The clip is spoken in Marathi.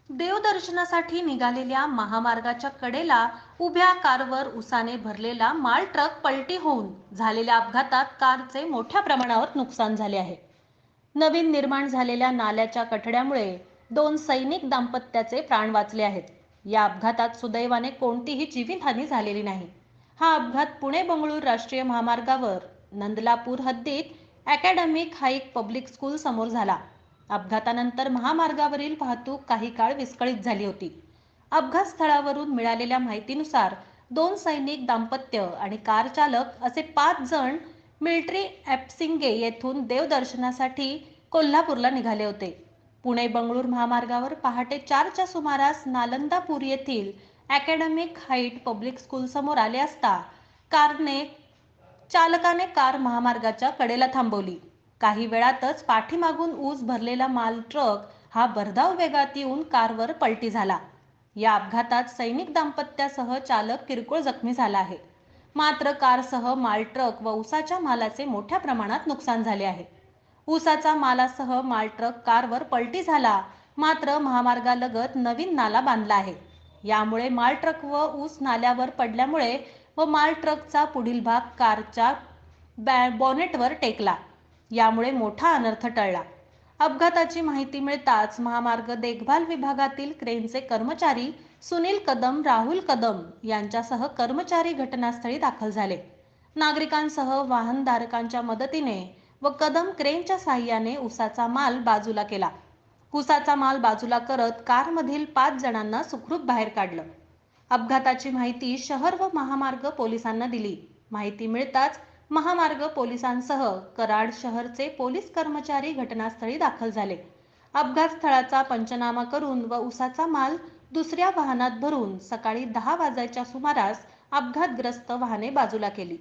देवदर्शनासाठी निघालेल्या महामार्गाच्या कडेला उभ्या कारवर उसाने भरलेला माल ट्रक पलटी होऊन झालेल्या अपघातात कारचे मोठ्या प्रमाणावर नुकसान झाले आहे. नवीन निर्माण झालेल्या नाल्याच्या कठड्यामुळे दोन सैनिक दाम्पत्याचे प्राण वाचले आहेत. या अपघातात सुदैवाने कोणतीही जीवितहानी झालेली नाही. हा अपघात पुणे बंगळूर राष्ट्रीय महामार्गावर नंदलापूर हद्दीत अकॅडमिक हाईक पब्लिक स्कूल समोर झाला. अपघातानंतर महामार्गावरील वाहतूक काही काळ विस्कळीत झाली होती. अपघात स्थळावरून मिळालेल्या माहितीनुसार दोन सैनिक दाम्पत्य आणि कार चालक असे 5 जण मिलिटरी एप्सिंगे येथून देवदर्शनासाठी कोल्हापूरला निघाले होते. पुणे बंगळूर महामार्गावर पहाटे 4च्या सुमारास नालंदापूर येथील अकॅडमिक हाईट पब्लिक स्कूल समोर आले असता चालकाने कार महामार्गाच्या कडेला थांबवली. काही वेळातच पाठीमागून ऊस भरलेला माल ट्रक हा भरधाव वेगात येऊन कारवर पलटी झाला. या अपघातात सैनिक दाम्पत्यासह चालक किरकोळ जखमी झाला आहे. मात्र कारसह माल ट्रक व ऊसाच्या मालाचे मोठ्या प्रमाणात नुकसान झाले आहे. ऊसाचा मालासह माल ट्रक कारवर पलटी झाला, मात्र महामार्गालगत नवीन नाला बांधला आहे. यामुळे माल ट्रक व ऊस नाल्यावर पडल्यामुळे व माल ट्रकचा पुढील भाग कारच्या बॉनेटवर टेकला. यामुळे मोठा अनर्थ टळला. अपघाताची माहिती मिळताच महामार्ग देखभाल विभागातील क्रेनचे कर्मचारी सुनील कदम, राहुल कदम यांच्यासह कर्मचारी घटनास्थळी दाखल झाले. नागरिकांसह वाहनधारकांच्या मदतीने व कदम क्रेनच्या साहाय्याने ऊसाचा माल बाजूला केला. ऊसाचा माल बाजूला करत कारमधील 5 जणांना सुखरूप बाहेर काढलं. अपघाताची माहिती शहर व महामार्ग पोलिसांना दिली. माहिती मिळताच महामार्ग पोलिसांसह कराड शहरचे पोलीस कर्मचारी घटनास्थळी दाखल झाले. अपघात स्थळाचा पंचनामा करून व ऊसाचा माल दुसऱ्या वाहनात भरून सकाळी 10 वाजण्याच्या सुमारास अपघातग्रस्त वाहने बाजूला केली.